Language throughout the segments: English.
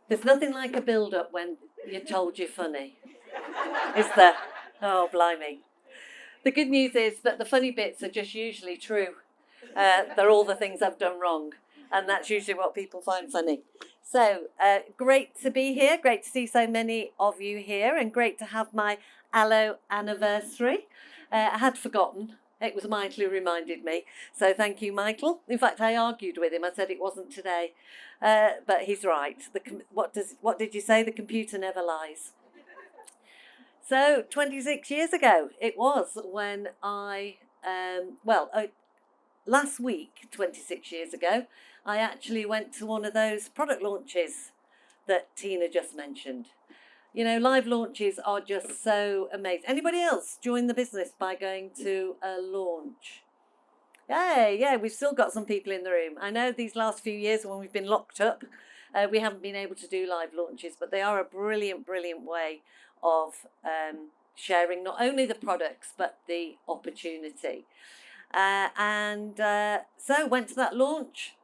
There's nothing like a build-up when you're told you're funny. Is there? Oh, blimey. The good news is that the funny bits are just usually true. They're all the things I've done wrong. And that's usually what people find funny. So, great to be here. Great to see so many of you here. And great to have my Aloe anniversary. I had forgotten. It was Michael who reminded me. So thank you, Michael. In fact, I argued with him. I said it wasn't today. But he's right. What did you say? The computer never lies. So 26 years ago it was when last week, 26 years ago, I actually went to one of those product launches that Tina just mentioned. You know, live launches are just so amazing. Anybody else join the business by going to a launch? Yeah, we've still got some people in the room. I know these last few years when we've been locked up, we haven't been able to do live launches, but they are a brilliant, brilliant way of sharing not only the products, but the opportunity. So went to that launch,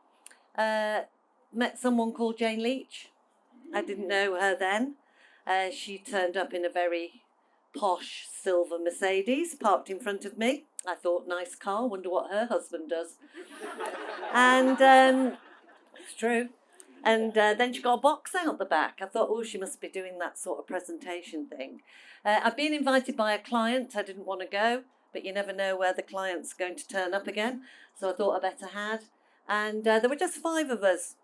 met someone called Jane Leach. I didn't know her then. She turned up in a very posh silver Mercedes parked in front of me. I thought, nice car, wonder what her husband does. And it's true. And then she got a box out the back. I thought, oh, she must be doing that sort of presentation thing. I've been invited by a client. I didn't want to go, but you never know where the client's going to turn up again. So I thought I better had. And there were just 5 of us.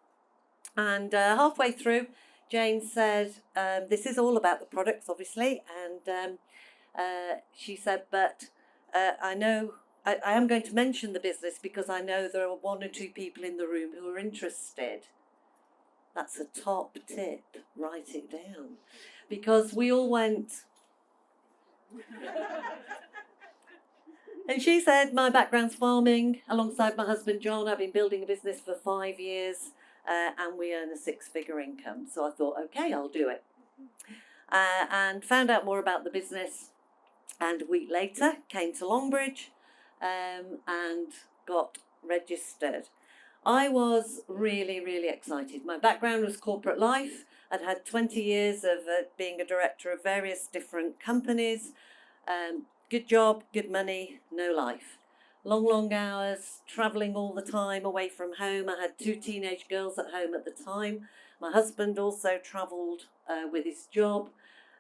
And halfway through, Jane said, this is all about the products, obviously. And she said, but I know I am going to mention the business because I know there are 1 or 2 people in the room who are interested. That's a top tip. Write it down. Because we all went. And she said, my background's farming. Alongside my husband, John, I've been building a business for 5 years. And we earn a 6-figure income. So I thought, okay, I'll do it. And found out more about the business. And a week later, came to Longbridge and got registered. I was really, really excited. My background was corporate life. I'd had 20 years of being a director of various different companies. Good job, good money, no life. Long hours, travelling all the time away from home. I had 2 teenage girls at home at the time. My husband also travelled with his job.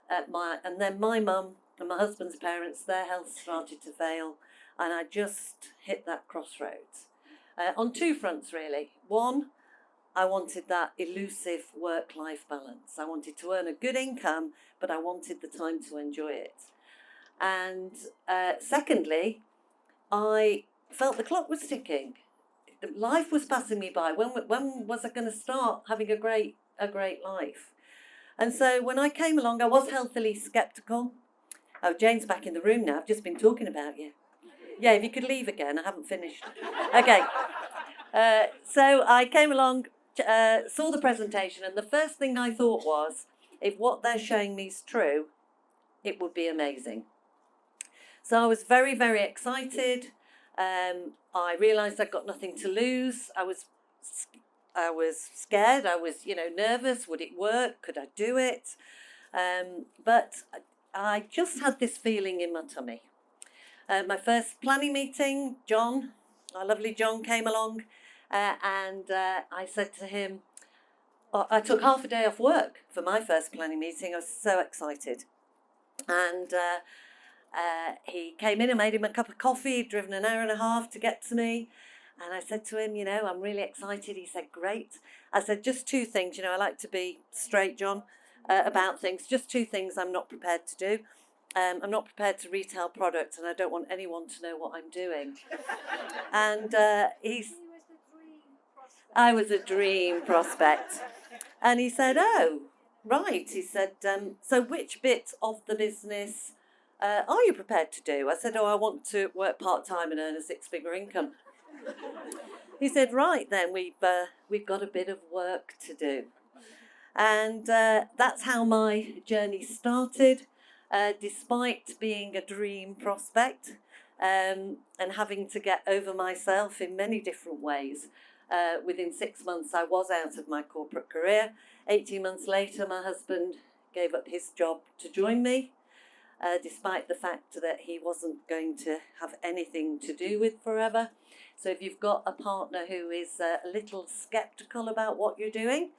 And then my mum and my husband's parents, their health started to fail. And I just hit that crossroads. On 2 fronts, really. One, I wanted that elusive work-life balance. I wanted to earn a good income, but I wanted the time to enjoy it. And secondly, I felt the clock was ticking. Life was passing me by. When was I going to start having a great life? And so when I came along, I was healthily sceptical. Oh, Jane's back in the room now. I've just been talking about you. Yeah, if you could leave again, I haven't finished. Okay. So I came along, saw the presentation, and the first thing I thought was, if what they're showing me is true, it would be amazing. So I was very, very excited. I realised I'd got nothing to lose. I was scared. I was, nervous. Would it work? Could I do it? But I just had this feeling in my tummy. My first planning meeting, John, our lovely John, came along, and I said to him, I took half a day off work for my first planning meeting. I was so excited. And he came in and made him a cup of coffee. He'd driven an hour and a half to get to me. And I said to him, I'm really excited. He said, great. I said, just 2 things. I like to be straight, John, about things. Just 2 things I'm not prepared to do. I'm not prepared to retail products, and I don't want anyone to know what I'm doing. And I was a dream prospect. And he said, oh, right. He said, so which bit of the business are you prepared to do? I said, I want to work part-time and earn a 6-figure income. He said, right then, we've got a bit of work to do. And that's how my journey started. Despite being a dream prospect and having to get over myself in many different ways, Within 6 months, I was out of my corporate career. 18 months later, my husband gave up his job to join me, despite the fact that he wasn't going to have anything to do with Forever. So if you've got a partner who is a little sceptical about what you're doing,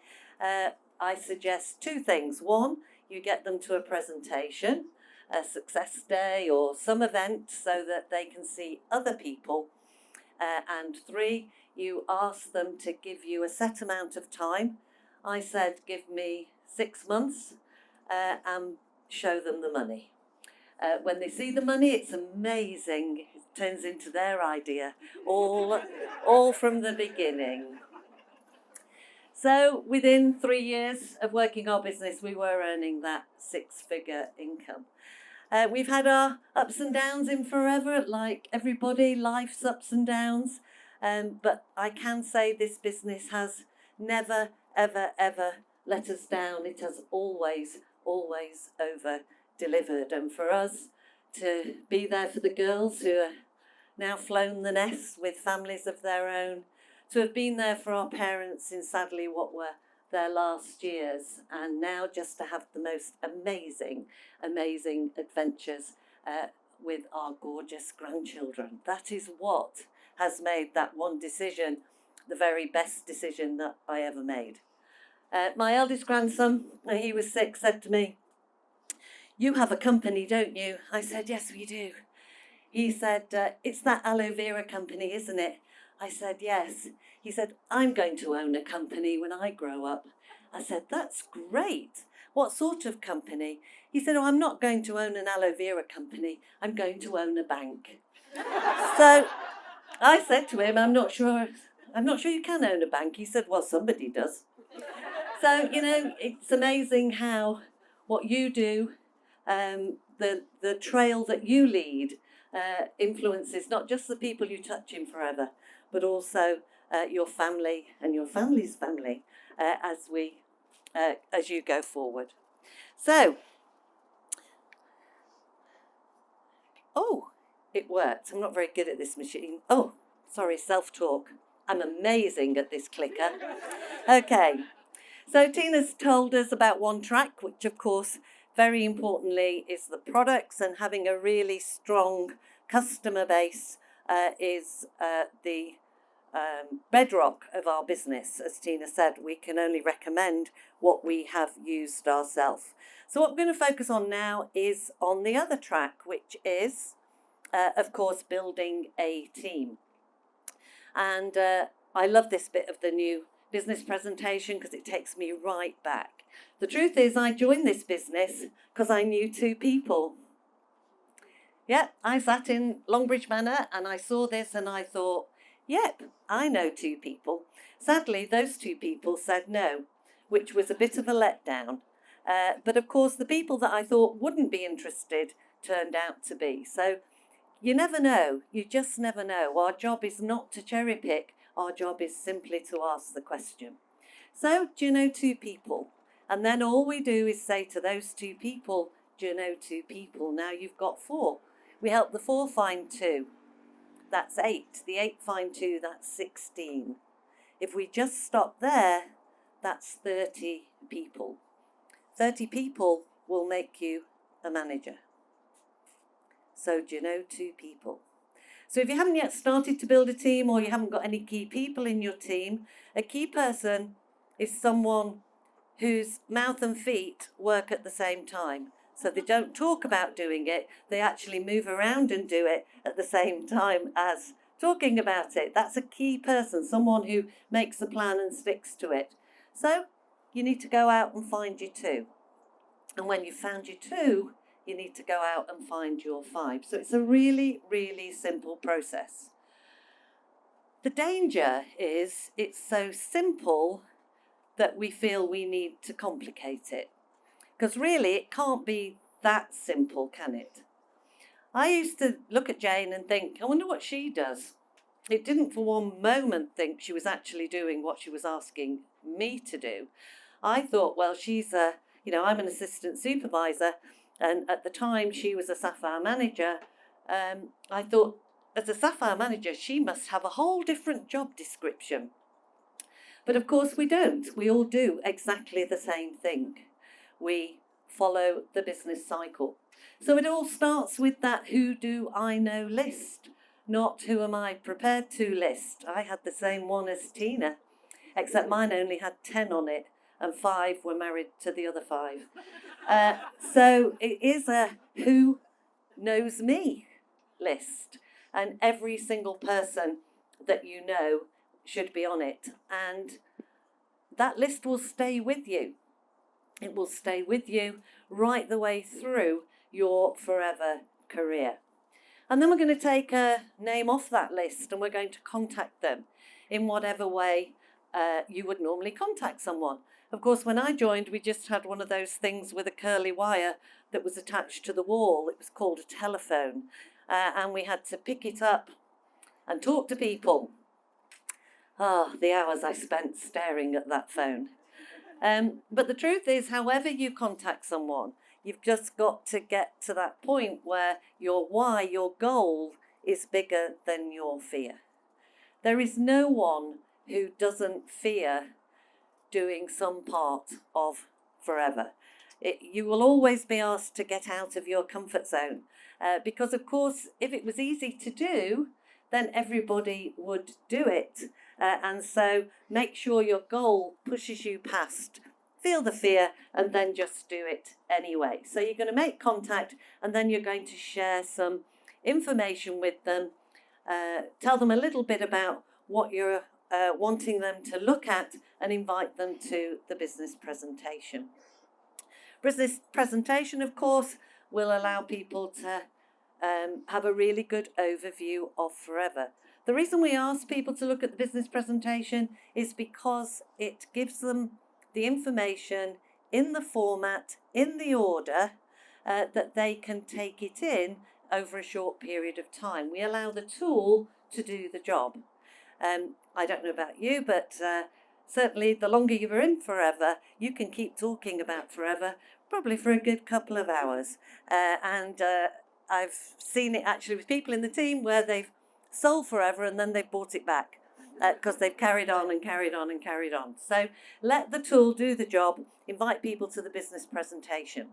I suggest two things. One, you get them to a presentation, a success day or some event, so that they can see other people. And three, you ask them to give you a set amount of time. I said, give me 6 months and show them the money. When they see the money, it's amazing. It turns into their idea, all from the beginning. So within 3 years of working our business, we were earning that 6-figure income. We've had our ups and downs in Forever, like everybody, life's ups and downs. But I can say this business has never, ever, ever let us down. It has always, always over-delivered. And for us to be there for the girls who are now flown the nest with families of their own, to have been there for our parents in sadly what were their last years, and now just to have the most amazing, amazing adventures with our gorgeous grandchildren. That is what has made that one decision the very best decision that I ever made. My eldest grandson, when he was 6, said to me, "You have a company, don't you?" I said, "Yes, we do." He said, "It's that aloe vera company, isn't it?" I said, "Yes." He said, "I'm going to own a company when I grow up." I said, "That's great. What sort of company?" He said, "Oh, I'm not going to own an aloe vera company. I'm going to own a bank." So I said to him, I'm not sure you can own a bank." He said, "Well, somebody does." So, it's amazing how what you do, the trail that you lead, influences not just the people you touch in Forever, but also your family and your family's family as you go forward. So, it worked. I'm not very good at this machine. Oh, sorry, self-talk. I'm amazing at this clicker. Okay. So Tina's told us about One Track, which of course, very importantly, is the products, and having a really strong customer base is the bedrock of our business. As Tina said, we can only recommend what we have used ourselves. So what we're going to focus on now is on the other track, which is, of course, building a team. And I love this bit of the new business presentation because it takes me right back. The truth is, I joined this business because I knew 2 people. Yep, I sat in Longbridge Manor and I saw this and I thought, yep, I know 2 people. Sadly, those 2 people said no, which was a bit of a letdown. But of course, the people that I thought wouldn't be interested turned out to be. So you never know. You just never know. Our job is not to cherry pick. Our job is simply to ask the question. So, do you know 2 people? And then all we do is say to those 2 people, do you know 2 people? Now you've got 4. We help the 4 find 2. That's 8. The 8 find 2, that's 16. If we just stop there, that's 30 people. 30 people will make you a manager. So do you know 2 people? So if you haven't yet started to build a team, or you haven't got any key people in your team, a key person is someone whose mouth and feet work at the same time. So they don't talk about doing it, they actually move around and do it at the same time as talking about it. That's a key person, someone who makes a plan and sticks to it. So you need to go out and find your 2. And when you've found your 2, you need to go out and find your 5. So it's a really, really simple process. The danger is it's so simple that we feel we need to complicate it. Because really, it can't be that simple, can it? I used to look at Jane and think, I wonder what she does. It didn't for one moment think she was actually doing what she was asking me to do. I thought, well, I'm an assistant supervisor, and at the time she was a Sapphire manager. I thought, as a Sapphire manager, she must have a whole different job description. But of course we don't. We all do exactly the same thing. We follow the business cycle. So it all starts with that who do I know list, not who am I prepared to list. I had the same one as Tina, except mine only had 10 on it and 5 were married to the other 5. So it is a who knows me list, and every single person that you know should be on it, and that list will stay with you. It will stay with you right the way through your forever career. And then we're going to take a name off that list and we're going to contact them in whatever way you would normally contact someone. Of course, when I joined, we just had one of those things with a curly wire that was attached to the wall. It was called a telephone. And we had to pick it up and talk to people. Ah, the hours I spent staring at that phone. But the truth is, however you contact someone, you've just got to get to that point where your why, your goal, is bigger than your fear. There is no one who doesn't fear doing some part of forever. You will always be asked to get out of your comfort zone because, of course, if it was easy to do, then everybody would do it. And so make sure your goal pushes you past. Feel the fear and then just do it anyway. So you're going to make contact and then you're going to share some information with them. Tell them a little bit about what you're wanting them to look at and invite them to the business presentation. Business presentation, of course, will allow people to have a really good overview of forever. The reason we ask people to look at the business presentation is because it gives them the information in the format, in the order, that they can take it in over a short period of time. We allow the tool to do the job. I don't know about you, but certainly the longer you were in forever, you can keep talking about forever, probably for a good couple of hours. And I've seen it actually with people in the team where they've sold forever and then they've bought it back because they've carried on and carried on and carried on. So let the tool do the job. Invite people to the business presentation.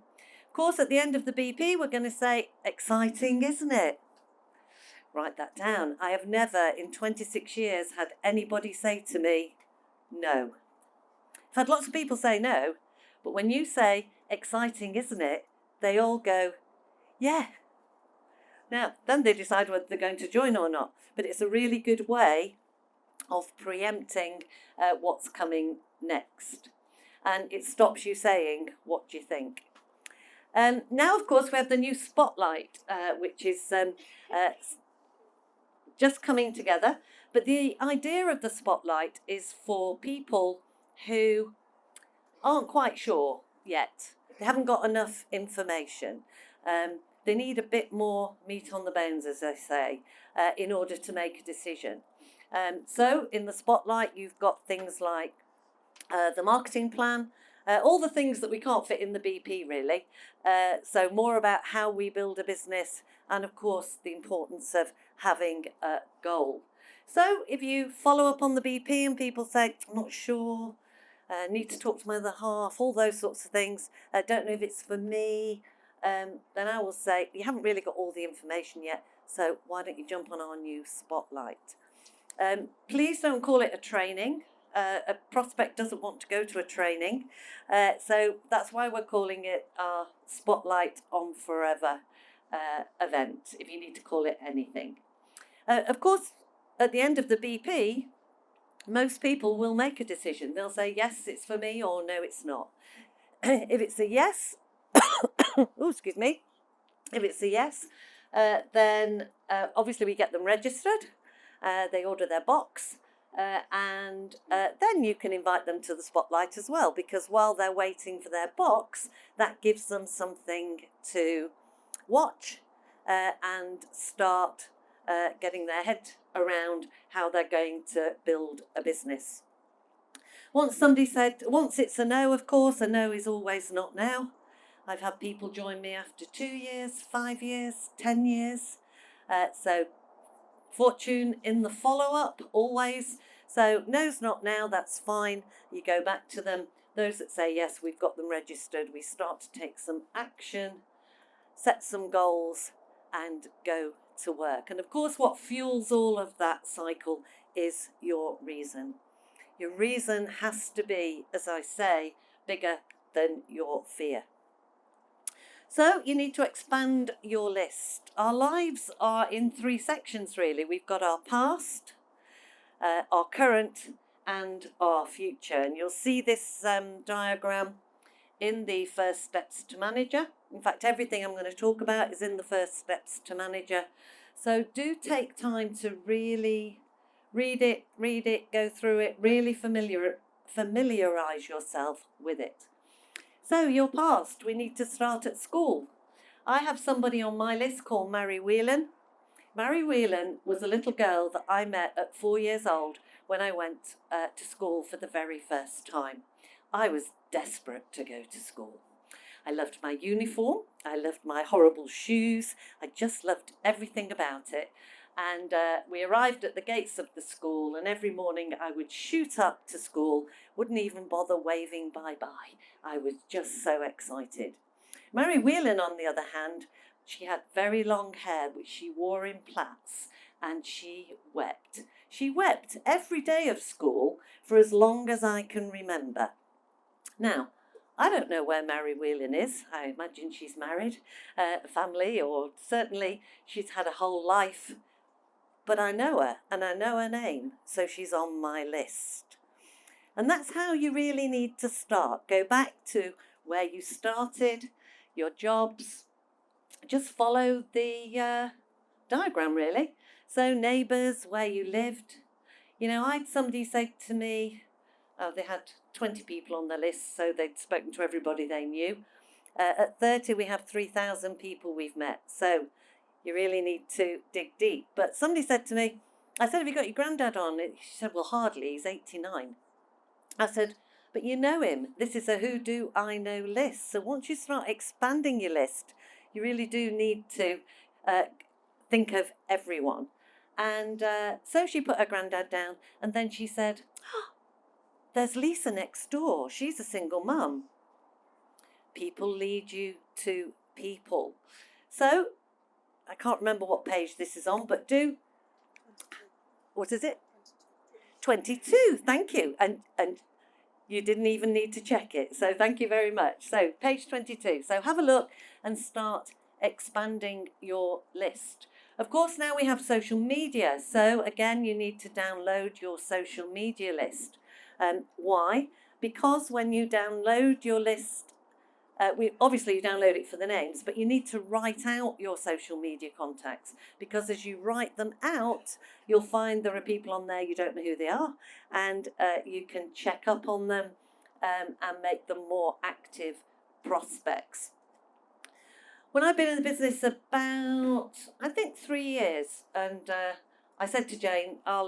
Of course, at the end of the BP, we're going to say, exciting, isn't it? Write that down. I have never in 26 years had anybody say to me, no. I've had lots of people say no, but when you say, exciting, isn't it? They all go, yeah. Now, then they decide whether they're going to join or not. But it's a really good way of preempting what's coming next. And it stops you saying, what do you think? Now, of course, we have the new spotlight, which is just coming together. But the idea of the spotlight is for people who aren't quite sure yet. They haven't got enough information. They need a bit more meat on the bones, as I say, in order to make a decision. So in the spotlight, you've got things like the marketing plan, all the things that we can't fit in the BP, really. So more about how we build a business and, of course, the importance of having a goal. So if you follow up on the BP and people say, I'm not sure, need to talk to my other half, all those sorts of things, don't know if it's for me, then I will say, you haven't really got all the information yet, so why don't you jump on our new spotlight? Please don't call it a training. A prospect doesn't want to go to a training, so that's why we're calling it our Spotlight on Forever event, if you need to call it anything. Of course, at the end of the BP, most people will make a decision. They'll say, yes, it's for me, or no, it's not. If it's a yes, oh, excuse me. If it's a yes, then obviously we get them registered. They order their box, and then you can invite them to the spotlight as well, because while they're waiting for their box, that gives them something to watch and start getting their head around how they're going to build a business. Once somebody said, once it's a no, of course, a no is always not now. I've had people join me after 2 years, 5 years, 10 years. So fortune in the follow-up, always. So no's not now, that's fine. You go back to them. Those that say, yes, we've got them registered, we start to take some action, set some goals, and go to work. And of course, what fuels all of that cycle is your reason. Your reason has to be, as I say, bigger than your fear. So you need to expand your list. Our lives are in 3 sections, really. We've got our past, our current, and our future. And you'll see this diagram in the First Steps to Manager. In fact, everything I'm going to talk about is in the First Steps to Manager. So do take time to really read it, go through it, really familiarise yourself with it. So your past, we need to start at school. I have somebody on my list called Mary Whelan. Mary Whelan was a little girl that I met at 4 years old when I went to school for the very first time. I was desperate to go to school. I loved my uniform. I loved my horrible shoes. I just loved everything about it. And we arrived at the gates of the school, and every morning I would shoot up to school, wouldn't even bother waving bye-bye. I was just so excited. Mary Whelan, on the other hand, she had very long hair, which she wore in plaits, and she wept. She wept every day of school for as long as I can remember. Now, I don't know where Mary Whelan is. I imagine she's married, a family, or certainly she's had a whole life. But I know her, and I know her name, so she's on my list. And that's how you really need to start. Go back to where you started, your jobs. Just follow the diagram, really. So neighbours, where you lived. You know, I had somebody say to me, they had 20 people on the list, so they'd spoken to everybody they knew. At 30, we have 3,000 people we've met. So you really need to dig deep. But somebody said to me, I said, have you got your granddad on? She said, well, hardly, he's 89. I said, but you know him. This is a who do I know list. So once you start expanding your list, you really do need to think of everyone. And so she put her granddad down, and then she said, oh, there's Lisa next door. She's a single mum. People lead you to people. So I can't remember what page this is on, but what is it? 22, thank you. And you didn't even need to check it, so thank you very much. So page 22. So have a look and start expanding your list. Of course, now we have social media. So again, you need to download your social media list. Why? Because when you download your list, obviously you download it for the names, but you need to write out your social media contacts, because as you write them out, you'll find there are people on there you don't know who they are, and you can check up on them and make them more active prospects. When I've been in the business about, I think, 3 years, and I said to Jane, I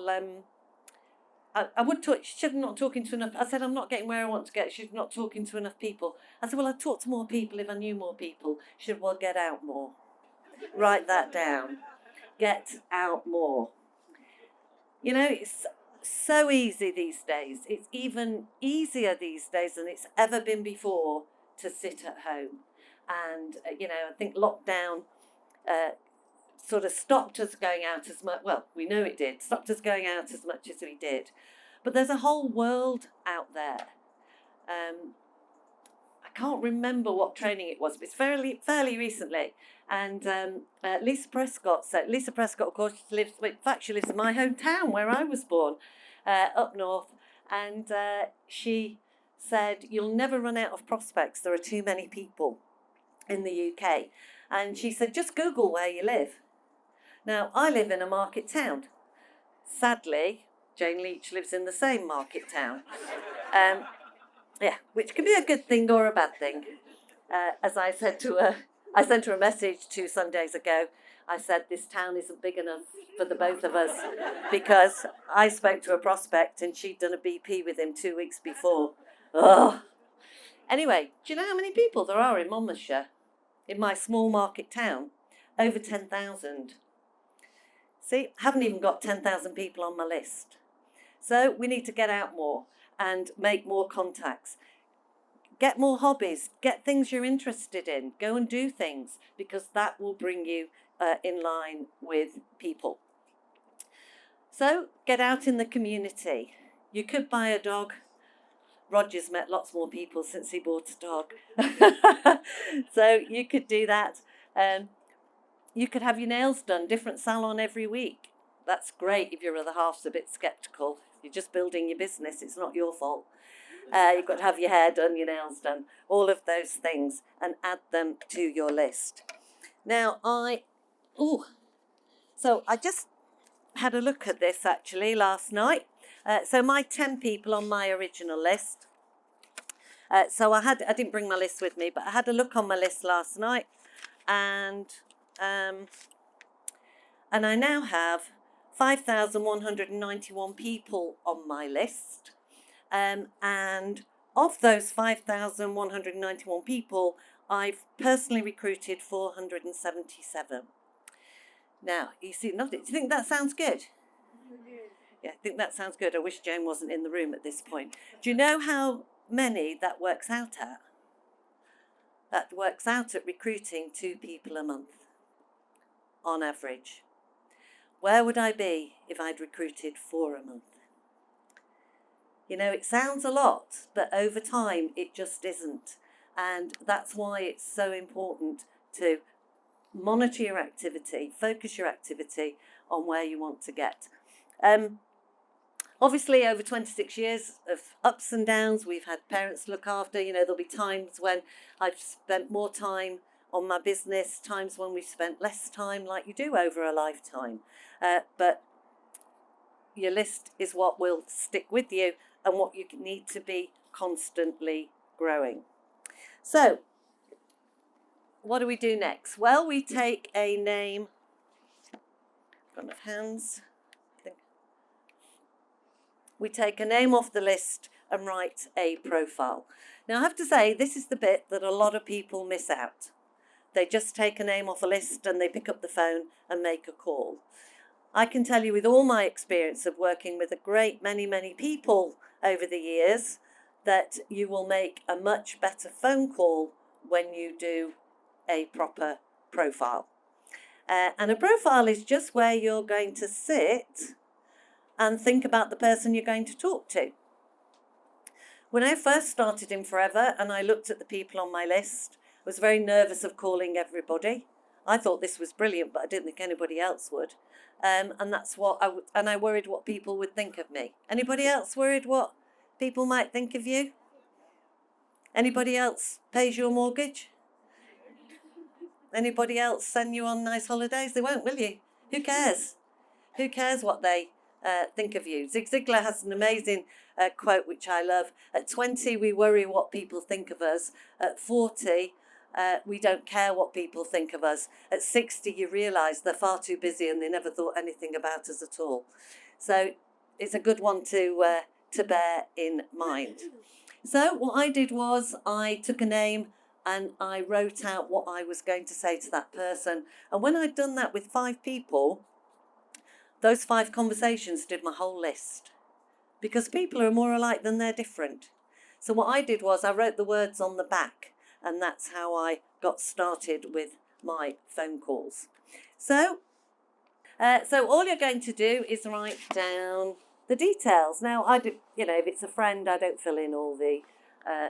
would talk, she's not talking to enough. I said, I'm not getting where I want to get. She's not talking to enough people. I said, well, I'd talk to more people if I knew more people. She said, well, get out more. Write that down. Get out more. You know, it's so easy these days. It's even easier these days than it's ever been before to sit at home. And, you know, I think lockdown sort of stopped us going out as much. Well, we know it did. Stopped us going out as much as we did. But there's a whole world out there. I can't remember what training it was, but it's fairly recently. And Lisa Prescott, of course, lives in my hometown where I was born, up north. And she said, you'll never run out of prospects. There are too many people in the UK. And she said, just Google where you live. Now, I live in a market town. Sadly, Jane Leach lives in the same market town. Which can be a good thing or a bad thing. As I said to her, I sent her a message 2 Sundays ago. I said, this town isn't big enough for the both of us, because I spoke to a prospect and she'd done a BP with him 2 weeks before. Ugh. Anyway, do you know how many people there are in Monmouthshire? In my small market town? Over 10,000. See, I haven't even got 10,000 people on my list. So we need to get out more and make more contacts. Get more hobbies, get things you're interested in, go and do things, because that will bring you in line with people. So get out in the community. You could buy a dog. Roger's met lots more people since he bought a dog. So you could do that. You could have your nails done, different salon every week. That's great if your other half's a bit sceptical. You're just building your business, it's not your fault. You've got to have your hair done, your nails done, all of those things, and add them to your list. Now, so I just had a look at this actually last night. So my 10 people on my original list. So I didn't bring my list with me, but I had a look on my list last night, and I now have 5,191 people on my list. And of those 5,191 people, I've personally recruited 477. Now, you see nothing. Do you think that sounds good? Yeah, I think that sounds good. I wish Jane wasn't in the room at this point. Do you know how many that works out at? That works out at recruiting 2 people a month, on average. Where would I be if I'd recruited 4 a month? You know, it sounds a lot, but over time it just isn't. And that's why it's so important to monitor your activity, focus your activity on where you want to get. Obviously, over 26 years of ups and downs, we've had parents to look after. You know, there'll be times when I've spent more time on my business, times when we've spent less time, like you do over a lifetime. But your list is what will stick with you and what you need to be constantly growing. So, what do we do next? Well, we take a name. Got enough hands? We take a name off the list and write a profile. Now, I have to say, this is the bit that a lot of people miss out. They just take a name off a list and they pick up the phone and make a call. I can tell you with all my experience of working with a great many people over the years that you will make a much better phone call when you do a proper profile. And a profile is just where you're going to sit and think about the person you're going to talk to. When I first started in Forever and I looked at the people on my list, I was very nervous of calling everybody. I thought this was brilliant, but I didn't think anybody else would. And that's what I worried what people would think of me. Anybody else worried what people might think of you? Anybody else pays your mortgage? Anybody else send you on nice holidays? They won't, will you? Who cares? Who cares what they think of you? Zig Ziglar has an amazing quote which I love. At 20, we worry what people think of us. At 40, we don't care what people think of us. At 60, you realise they're far too busy and they never thought anything about us at all. So it's a good one to bear in mind. So what I did was I took a name and I wrote out what I was going to say to that person. And when I'd done that with 5 people, those 5 conversations did my whole list. Because people are more alike than they're different. So what I did was I wrote the words on the back, and that's how I got started with my phone calls. So all you're going to do is write down the details. Now, if it's a friend, I don't fill in all the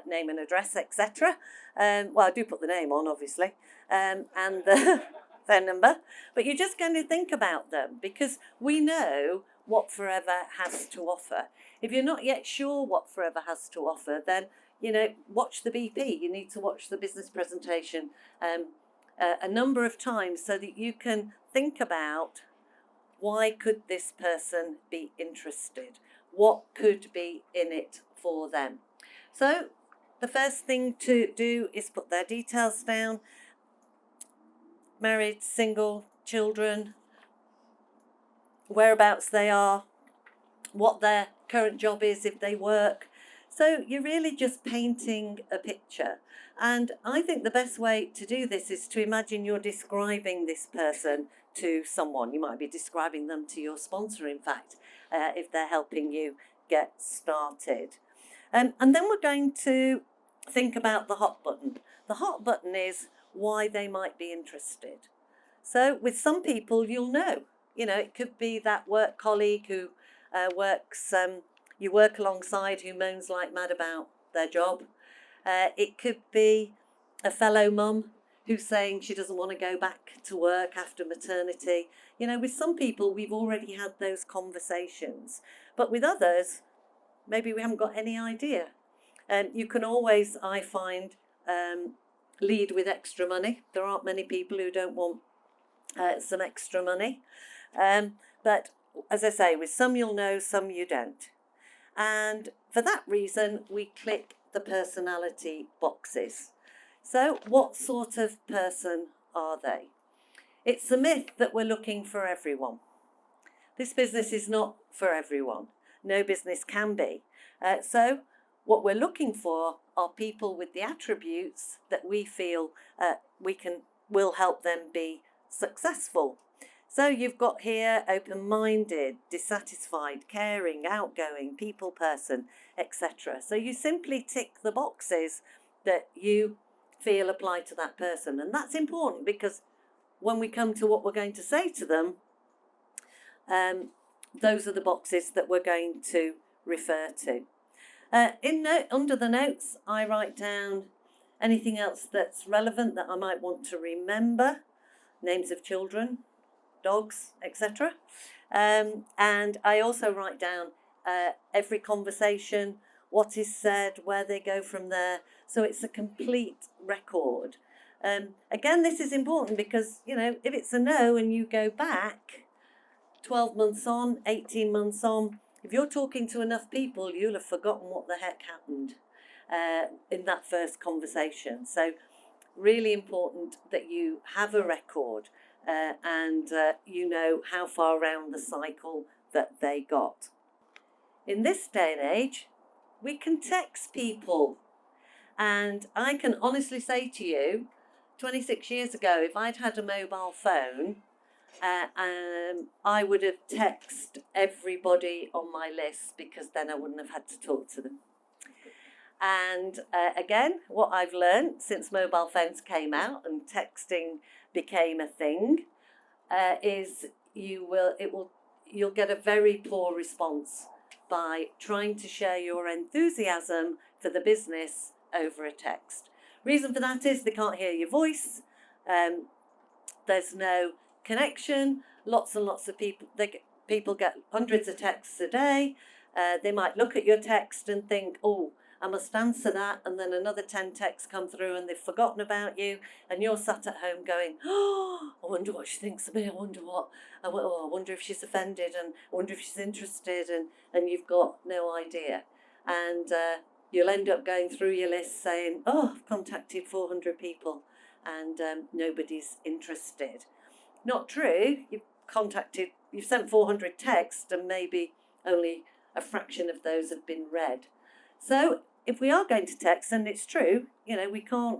name and address, etc. Well, I do put the name on, obviously, and the phone number. But you're just going to think about them because we know what Forever has to offer. If you're not yet sure what Forever has to offer, then watch the BP. You need to watch the business presentation a number of times so that you can think about why could this person be interested? What could be in it for them? So the first thing to do is put their details down. Married, single, children, whereabouts they are, what their current job is if they work. So you're really just painting a picture. And I think the best way to do this is to imagine you're describing this person to someone. You might be describing them to your sponsor, in fact. if they're helping you get started. And then we're going to think about the hot button. The hot button is why they might be interested. So with some people, you'll know, it could be that work colleague who you work alongside, who moans like mad about their job. It could be a fellow mum who's saying she doesn't want to go back to work after maternity. With some people, we've already had those conversations. But with others, maybe we haven't got any idea. And you can always, I find, lead with extra money. There aren't many people who don't want some extra money. But as I say, with some you'll know, some you don't. And for that reason, we click the personality boxes. So what sort of person are they? It's a myth that we're looking for everyone. This business is not for everyone. No business can be. So what we're looking for are people with the attributes that we feel will help them be successful. So you've got here open-minded, dissatisfied, caring, outgoing, people person, etc. So you simply tick the boxes that you feel apply to that person. And that's important because when we come to what we're going to say to them, those are the boxes that we're going to refer to. Under the notes, I write down anything else that's relevant that I might want to remember, names of children, dogs, etc. And I also write down every conversation, what is said, where they go from there. So it's a complete record. Again, this is important because, if it's a no and you go back 12 months on, 18 months on, if you're talking to enough people, you'll have forgotten what the heck happened in that first conversation. So really important that you have a record and you know how far around the cycle that they got. In this day and age, we can text people. And I can honestly say to you, 26 years ago, if I'd had a mobile phone, I would have texted everybody on my list because then I wouldn't have had to talk to them. And again, what I've learned since mobile phones came out and texting became a thing is you'll get a very poor response by trying to share your enthusiasm for the business over a text. Reason for that is they can't hear your voice. There's no connection. Lots and lots of people get hundreds of texts a day. They might look at your text and think, oh, I must answer that, and then another 10 texts come through and they've forgotten about you, and you're sat at home going, oh, I wonder what she thinks of me, I wonder if she's offended, and I wonder if she's interested, and you've got no idea. And you'll end up going through your list saying, oh, I've contacted 400 people and nobody's interested. Not true. You've sent 400 texts and maybe only a fraction of those have been read. So if we are going to text, and it's true, we can't,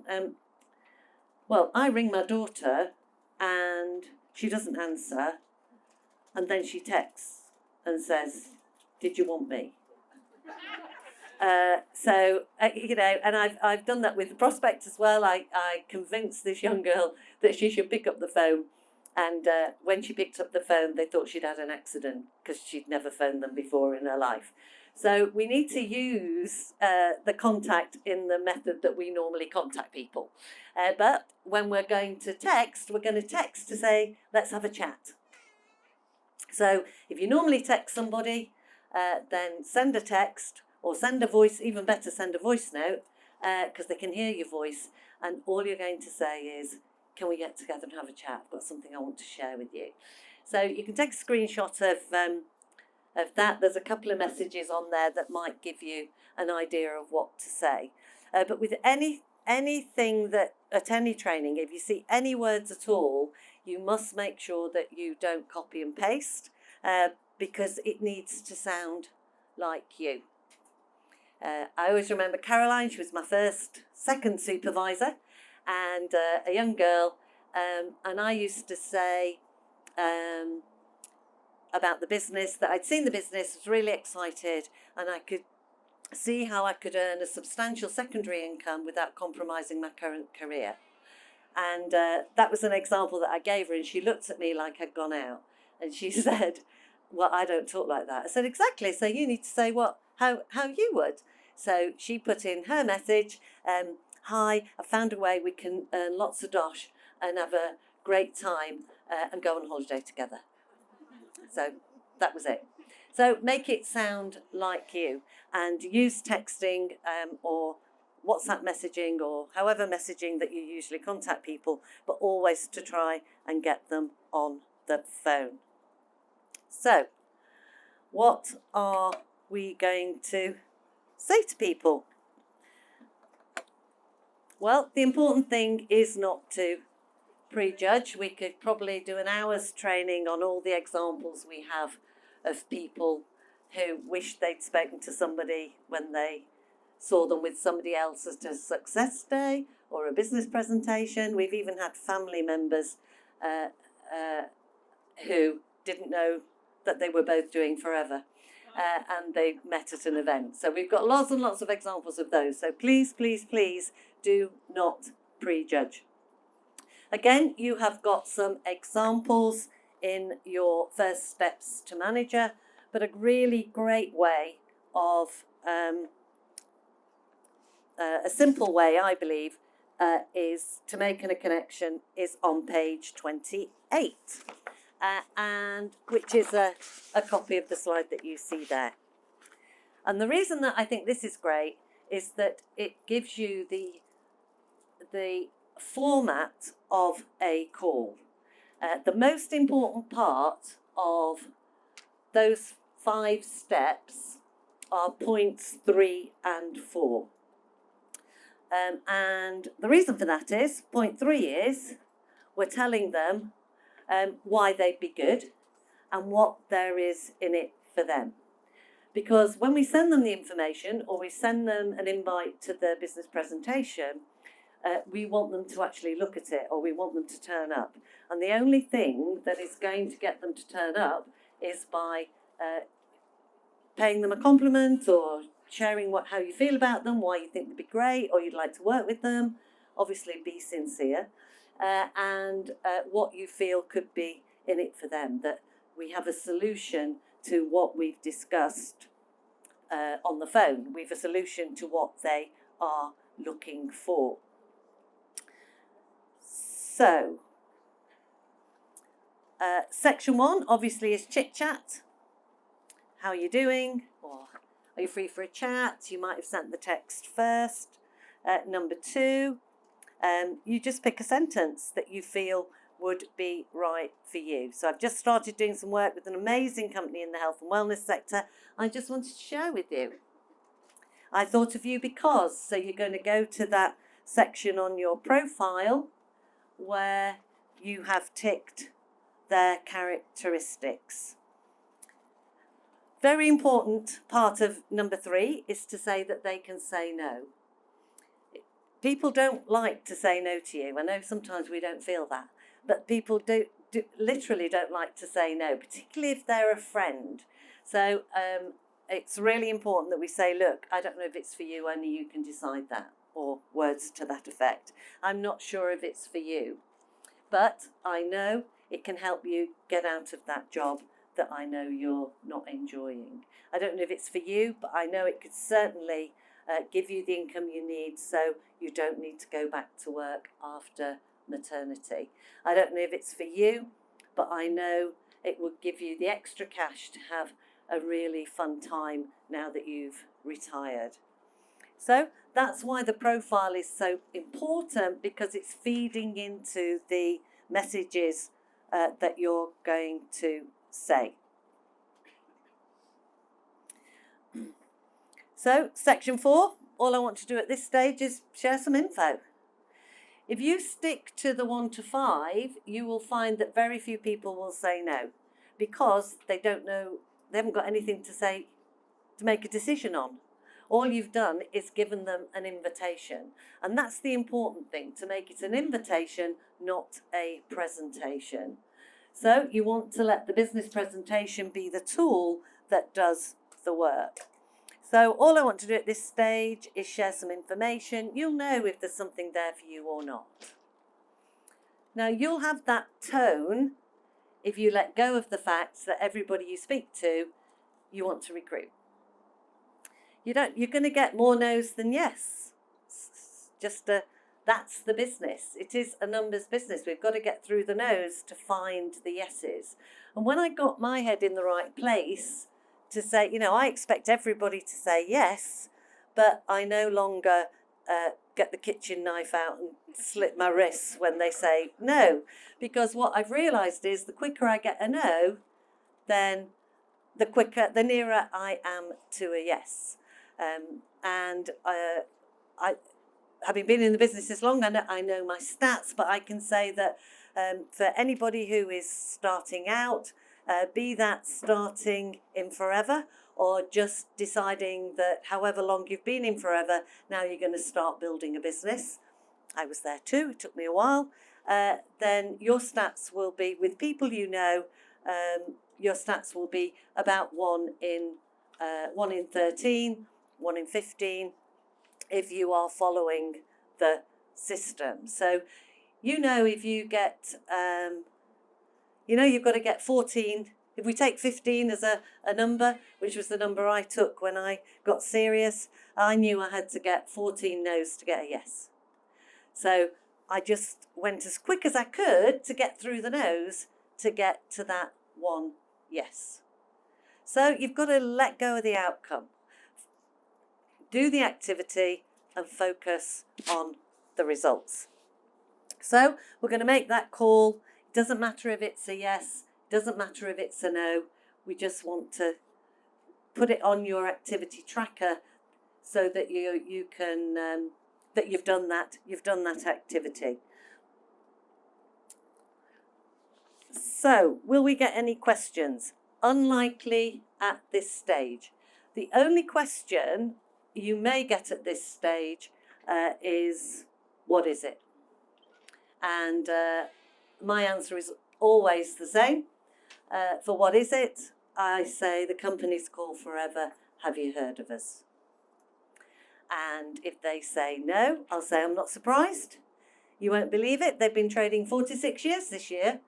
I ring my daughter and she doesn't answer, and then she texts and says, did you want me? And I've done that with the prospect as well. I convinced this young girl that she should pick up the phone. And when she picked up the phone, they thought she'd had an accident because she'd never phoned them before in her life. So we need to use the contact in the method that we normally contact people. But when we're going to text, we're going to text to say, let's have a chat. So if you normally text somebody, then send a text or send a voice, even better, send a voice note because they can hear your voice. And all you're going to say is, can we get together and have a chat? I've got something I want to share with you. So you can take a screenshot of that. There's a couple of messages on there that might give you an idea of what to say. But with anything that, at any training, if you see any words at all, you must make sure that you don't copy and paste because it needs to sound like you. I always remember Caroline. She was my second supervisor, and a young girl, and I used to say, about the business, that I'd seen the business, was really excited, and I could see how I could earn a substantial secondary income without compromising my current career. And that was an example that I gave her, and she looked at me like I'd gone out, and she said, well, I don't talk like that. I said, exactly, so you need to say how you would. So she put in her message, hi, I found a way we can earn lots of dosh and have a great time and go on holiday together. So that was it. So make it sound like you, and use texting or WhatsApp messaging or however messaging that you usually contact people, but always to try and get them on the phone. So what are we going to say to people? Well, the important thing is not to prejudge. We could probably do an hour's training on all the examples we have of people who wished they'd spoken to somebody when they saw them with somebody else at a success day or a business presentation. We've even had family members who didn't know that they were both doing forever and they met at an event. So we've got lots and lots of examples of those. So please, please, please do not prejudge. Again, you have got some examples in your first steps to manager, but a really great way of a simple way, I believe, is to make a connection is on page 28, and which is a copy of the slide that you see there. And the reason that I think this is great is that it gives you the format of a call. The most important part of those 5 steps are points 3 and 4. And the reason for that is, point 3 is, we're telling them why they'd be good and what there is in it for them. Because when we send them the information or we send them an invite to the business presentation, we want them to actually look at it, or we want them to turn up. And the only thing that is going to get them to turn up is by paying them a compliment or sharing how you feel about them, why you think they'd be great, or you'd like to work with them. Obviously, be sincere, and what you feel could be in it for them, that we have a solution to what we've discussed on the phone. We have a solution to what they are looking for. So, section 1 obviously is chit chat. How are you doing? Or are you free for a chat? You might have sent the text first. Number 2, you just pick a sentence that you feel would be right for you. So I've just started doing some work with an amazing company in the health and wellness sector. I just wanted to share with you. I thought of you because, so you're going to go to that section on your profile where you have ticked their characteristics. Very important part of number 3 is to say that they can say no. People don't like to say no to you. I know sometimes we don't feel that, but people literally don't like to say no, particularly if they're a friend. So it's really important that we say, look, I don't know if it's for you, only you can decide that, or words to that effect. I'm not sure if it's for you, but I know it can help you get out of that job that I know you're not enjoying. I don't know if it's for you, but I know it could certainly give you the income you need so you don't need to go back to work after maternity. I don't know if it's for you, but I know it would give you the extra cash to have a really fun time now that you've retired. So that's why the profile is so important, because it's feeding into the messages that you're going to say. So section 4, all I want to do at this stage is share some info. If you stick to the 1 to 5, you will find that very few people will say no, because they don't know, they haven't got anything to say to make a decision on. All you've done is given them an invitation. And that's the important thing, to make it an invitation, not a presentation. So you want to let the business presentation be the tool that does the work. So all I want to do at this stage is share some information. You'll know if there's something there for you or not. Now you'll have that tone if you let go of the fact that everybody you speak to, you want to recruit. You're going to get more no's than yes. That's the business. It is a numbers business. We've got to get through the no's to find the yeses. And when I got my head in the right place to say, I expect everybody to say yes, but I no longer get the kitchen knife out and slit my wrists when they say no. Because what I've realised is the quicker I get a no, then the nearer I am to a yes. And having been in the business this long, I know my stats, but I can say that for anybody who is starting out, be that starting in forever or just deciding that however long you've been in forever, now you're going to start building a business. I was there too, it took me a while. Then your stats will be, with people your stats will be about 1 in 13, 1 in 15, if you are following the system. So, if you get, you've got to get 14. If we take 15 as a number, which was the number I took when I got serious, I knew I had to get 14 no's to get a yes. So I just went as quick as I could to get through the no's to get to that one yes. So you've got to let go of the outcome. Do the activity and focus on the results. So we're going to make that call. It doesn't matter if it's a yes. It doesn't matter if it's a no. We just want to put it on your activity tracker so that you can that you've done that activity. So will we get any questions? Unlikely at this stage. The only question you may get at this stage is, what is it? And my answer is always the same. For what is it, I say the company's called Forever. Have you heard of us? And if they say no, I'll say I'm not surprised. You won't believe it. They've been trading 46 years this year,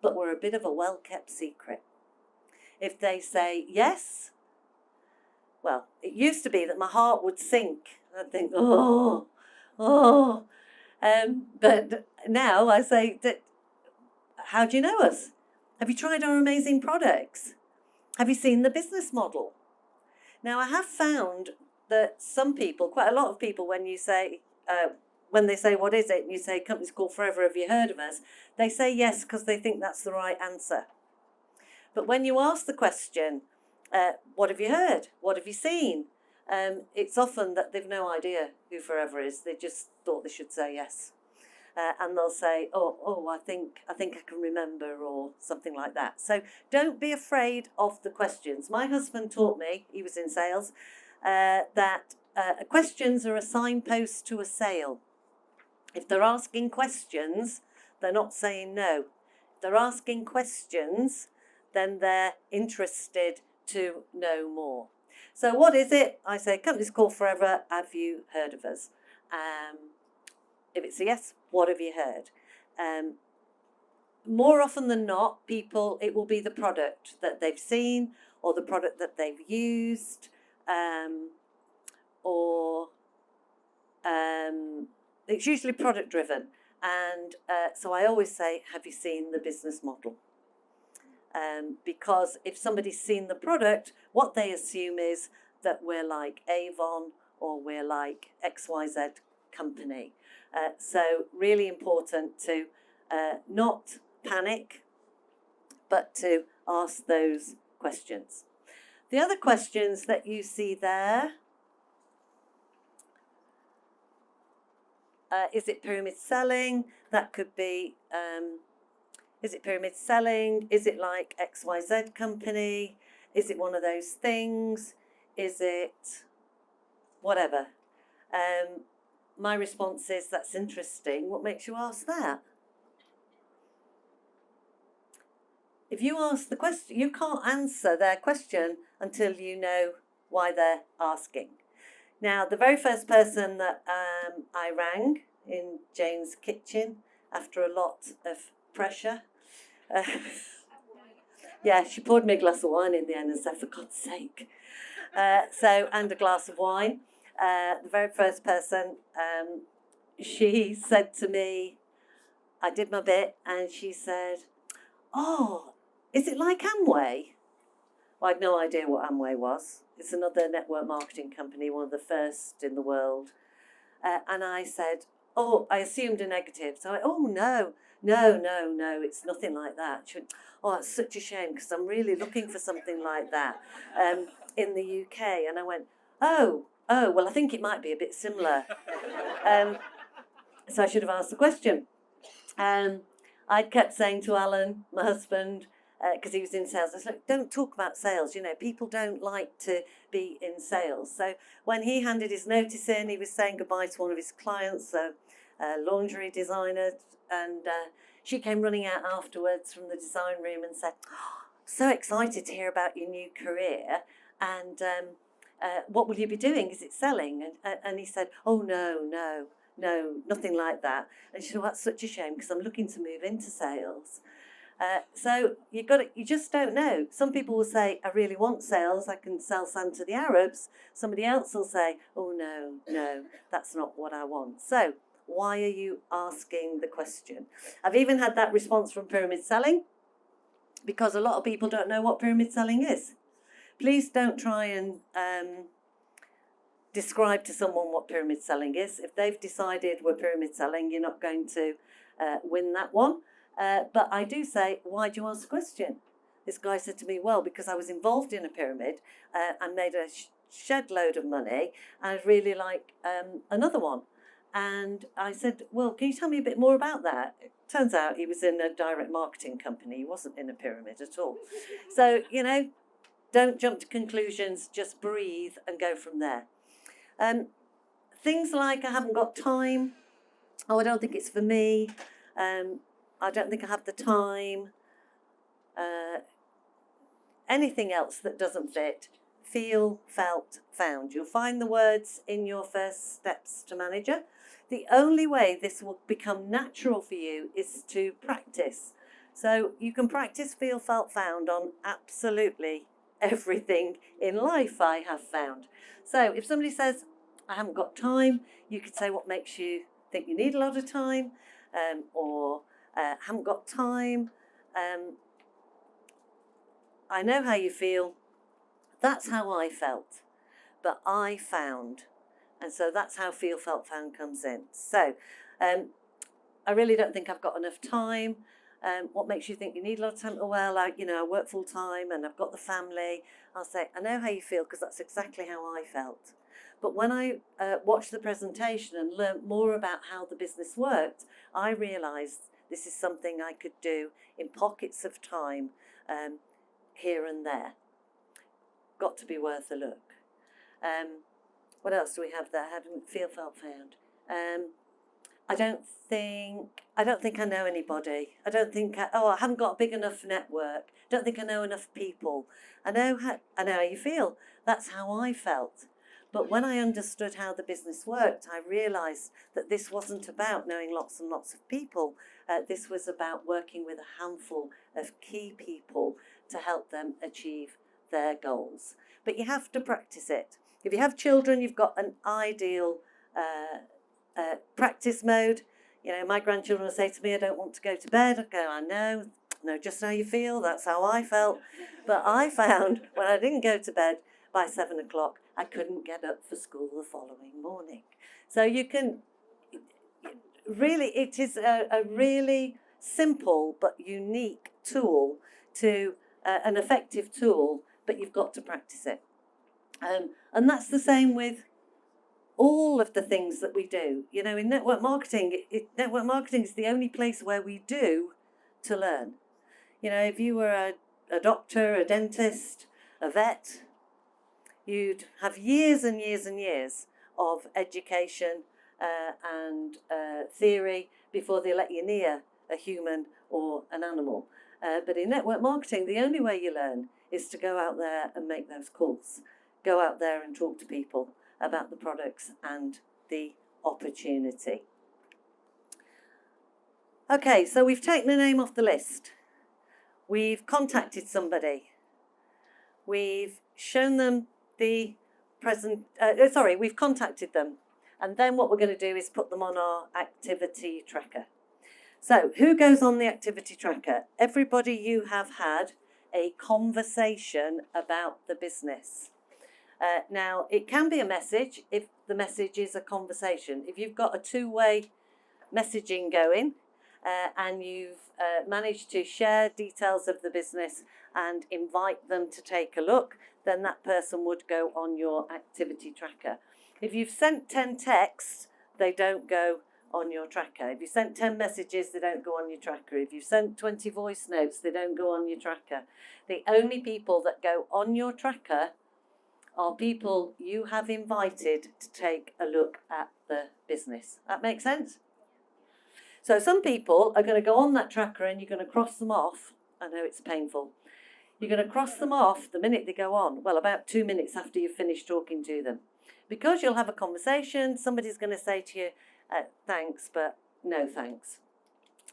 but we're a bit of a well-kept secret. If they say yes, well, it used to be that my heart would sink. I'd think, but now I say, how do you know us? Have you tried our amazing products? Have you seen the business model? Now, I have found that some people, quite a lot of people, when they say, what is it? And you say, company's called Forever, have you heard of us? They say yes, because they think that's the right answer. But when you ask the question, what have you heard? What have you seen? It's often that they've no idea who Forever is. They just thought they should say yes. And they'll say, I think I can remember, or something like that. So don't be afraid of the questions. My husband taught me, he was in sales, that questions are a signpost to a sale. If they're asking questions, they're not saying no. If they're asking questions, then they're interested to know more. So what is it? I say, company's called Forever. Have you heard of us? If it's a yes, what have you heard? More often than not, it will be the product that they've seen, or the product that they've used, it's usually product driven. And so I always say, have you seen the business model? Because if somebody's seen the product, what they assume is that we're like Avon or we're like XYZ company. So really important to not panic, but to ask those questions. The other questions that you see there, is it pyramid selling? That could be, is it pyramid selling? Is it like XYZ company? Is it one of those things? Is it whatever? My response is, that's interesting. What makes you ask that? if you ask the question, you can't answer their question until you know why they're asking. Now, the very first person that I rang in Jane's kitchen after a lot of pressure, yeah, she poured me a glass of wine in the end and said, for God's sake. And a glass of wine. The very first person, she said to me, I did my bit, and she said, oh, is it like Amway? Well, I had no idea what Amway was. It's another network marketing company, one of the first in the world. And I said, oh, I assumed a negative. So I went, oh, no, it's nothing like that. She went, oh, it's such a shame because I'm really looking for something like that in the UK. And I went, oh, well, I think it might be a bit similar. So I should have asked the question. I'd kept saying to Alan, my husband, because he was in sales, I was like, don't talk about sales. You know, people don't like to be in sales. So when he handed his notice in, he was saying goodbye to one of his clients, a lingerie designer, and she came running out afterwards from the design room and said, oh, so excited to hear about your new career, and what will you be doing? Is it selling? And he said, oh, no, nothing like that. And she said, well, that's such a shame because I'm looking to move into sales. So you just don't know. Some people will say, I really want sales, I can sell sand to the Arabs. Somebody else will say, oh, no, that's not what I want. So why are you asking the question? I've even had that response from pyramid selling, because a lot of people don't know what pyramid selling is. Please don't try and describe to someone what pyramid selling is. If they've decided we're pyramid selling, you're not going to win that one. But I do say, why do you ask the question? This guy said to me, well, because I was involved in a pyramid and made a shed load of money, and I'd really like another one. And I said, well, can you tell me a bit more about that? It turns out he was in a direct marketing company. He wasn't in a pyramid at all. So, don't jump to conclusions, just breathe and go from there. Things like, I haven't got time. Oh, I don't think it's for me. I don't think I have the time. Anything else that doesn't fit. Feel, felt, found. You'll find the words in your first steps to manager. The only way this will become natural for you is to practice. So you can practice feel, felt, found on absolutely everything in life, I have found. So if somebody says, I haven't got time, you could say what makes you think you need a lot of time, or haven't got time. I know how you feel. That's how I felt, but I found. And so that's how feel, felt, found comes in. So I really don't think I've got enough time. What makes you think you need a lot of time? Oh, well, I work full time and I've got the family. I'll say, I know how you feel because that's exactly how I felt. But when I watched the presentation and learnt more about how the business worked, I realised this is something I could do in pockets of time, here and there. Got to be worth a look. What else do we have there? Having feel, felt, found. I don't think I know anybody. I haven't got a big enough network. Don't think I know enough people. I know how you feel. That's how I felt. But when I understood how the business worked, I realised that this wasn't about knowing lots and lots of people. This was about working with a handful of key people to help them achieve their goals. But you have to practice it. If you have children, you've got an ideal practice mode. My grandchildren will say to me, I don't want to go to bed. I go, I know just how you feel. That's how I felt. But I found when I didn't go to bed by 7 o'clock, I couldn't get up for school the following morning. So you can really, it is a really simple but unique tool to an effective tool, but you've got to practice it. And that's the same with all of the things that we do. In network marketing, network marketing is the only place where we do to learn. If you were a doctor, a dentist, a vet, you'd have years and years and years of education and theory before they let you near a human or an animal. But in network marketing, the only way you learn is to go out there and make those calls. Go out there and talk to people about the products and the opportunity. Okay, so we've taken a name off the list. We've contacted somebody. We've shown them the we've contacted them. And then what we're going to do is put them on our activity tracker. So who goes on the activity tracker? Everybody you have had a conversation about the business. Now, it can be a message if the message is a conversation. If you've got a two-way messaging going and you've managed to share details of the business and invite them to take a look, then that person would go on your activity tracker. If you've sent 10 texts, they don't go on your tracker. If you sent 10 messages, they don't go on your tracker. If you've sent 20 voice notes, they don't go on your tracker. The only people that go on your tracker are people you have invited to take a look at the business. That makes sense? So some people are going to go on that tracker and you're going to cross them off. I know it's painful. You're going to cross them off the minute they go on. Well, about 2 minutes after you've finished talking to them. Because you'll have a conversation, somebody's going to say to you, thanks, but no thanks.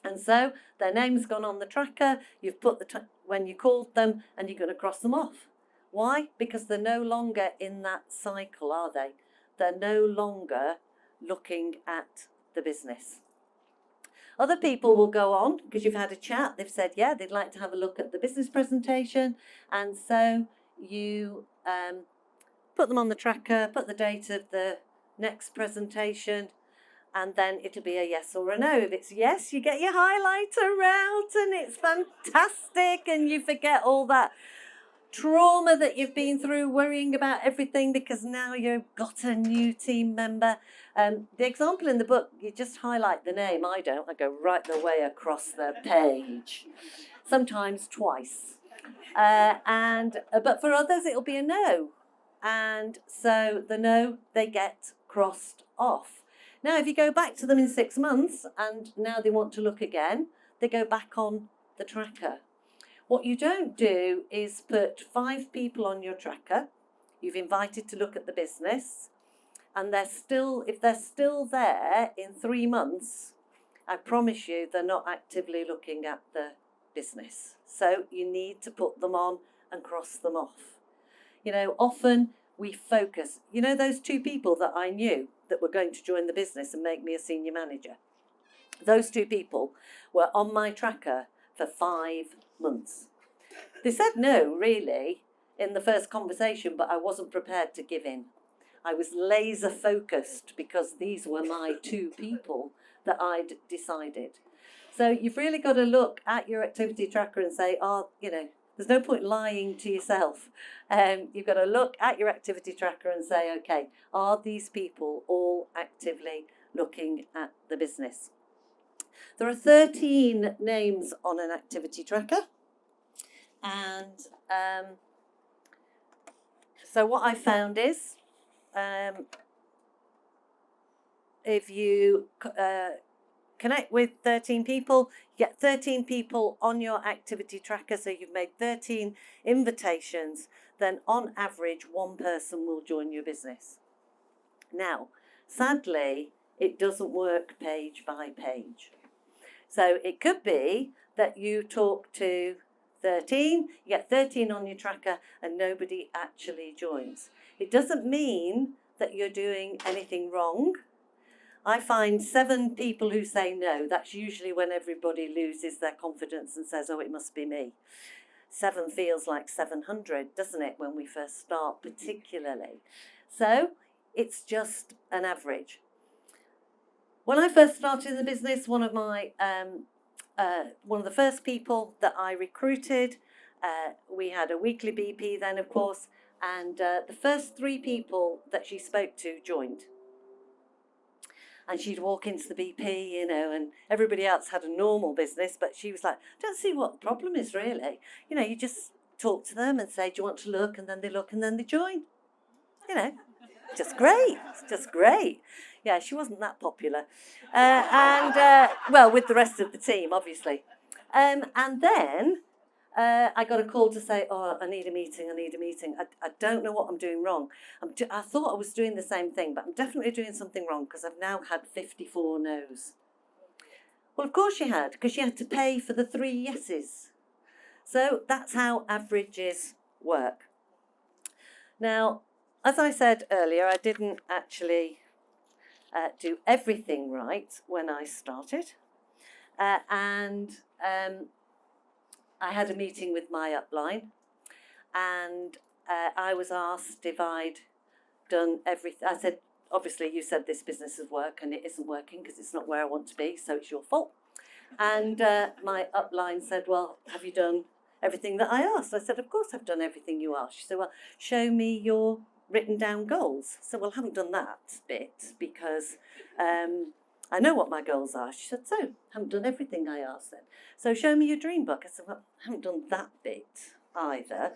And so their name's gone on the tracker, you've put when you called them, and you're going to cross them off. Why? Because they're no longer in that cycle, are they? They're no longer looking at the business. Other people will go on because you've had a chat. They've said, yeah, they'd like to have a look at the business presentation. And so you put them on the tracker, put the date of the next presentation, and then it'll be a yes or a no. If it's yes, you get your highlighter out and it's fantastic and you forget all that trauma that you've been through worrying about everything because now you've got a new team member. The example in the book, you just highlight the name. I don't. I go right the way across the page, sometimes twice. But for others, it'll be a no. And so the no, they get crossed off. Now, if you go back to them in 6 months and now they want to look again, they go back on the tracker. What you don't do is put 5 people on your tracker you've invited to look at the business, and if they're still there in 3 months, I promise you they're not actively looking at the business. So you need to put them on and cross them off. You know, often we focus, you know, those 2 people that I knew that were going to join the business and make me a senior manager. Those 2 people were on my tracker for 5 months. They said no, really, in the first conversation, but I wasn't prepared to give in. I was laser focused because these were my 2 people that I'd decided. So you've really got to look at your activity tracker and say, there's no point lying to yourself. You've got to look at your activity tracker and say, okay, are these people all actively looking at the business? There are 13 names on an activity tracker. And so what I found is if you connect with 13 people, you get 13 people on your activity tracker, so you've made 13 invitations, then on average 1 person will join your business. Now, sadly, it doesn't work page by page. So it could be that you talk to 13, you get 13 on your tracker and nobody actually joins. It doesn't mean that you're doing anything wrong. I find 7 people who say no. That's usually when everybody loses their confidence and says, oh, it must be me. 7 feels like 700, doesn't it, when we first start particularly? So it's just an average. When I first started in the business, one of the first people that I recruited, we had a weekly BP then, of course, and the first 3 people that she spoke to joined. And she'd walk into the BP, and everybody else had a normal business, but she was like, I don't see what the problem is really. You just talk to them and say, do you want to look? And then they look and then they join. Just great. It's just great. Yeah, she wasn't that popular. Well, with the rest of the team, obviously. And then I got a call to say, oh, I need a meeting. I don't know what I'm doing wrong. I thought I was doing the same thing, but I'm definitely doing something wrong because I've now had 54 no's. Well, of course she had, because she had to pay for the 3 yeses. So that's how averages work. Now, as I said earlier, I didn't actually do everything right when I started. And I had a meeting with my upline, and I was asked if I'd done everything. I said, obviously, you said this business is work, and it isn't working because it's not where I want to be, so it's your fault. And my upline said, well, have you done everything that I asked? I said, of course I've done everything you asked. She said, well, show me your written down goals. So, well, I haven't done that bit because I know what my goals are. She said, so, haven't done everything I asked then. So show me your dream book. I said, well, I haven't done that bit either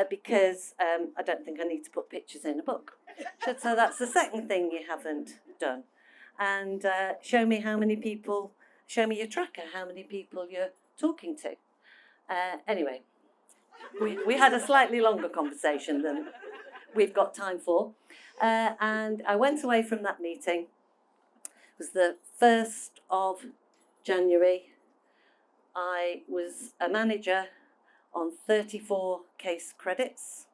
because I don't think I need to put pictures in a book. She said, so that's the second thing you haven't done. And show me your tracker, how many people you're talking to. Anyway, we had a slightly longer conversation than we've got time for. And I went away from that meeting. It was the 1st of January. I was a manager on 34 case credits,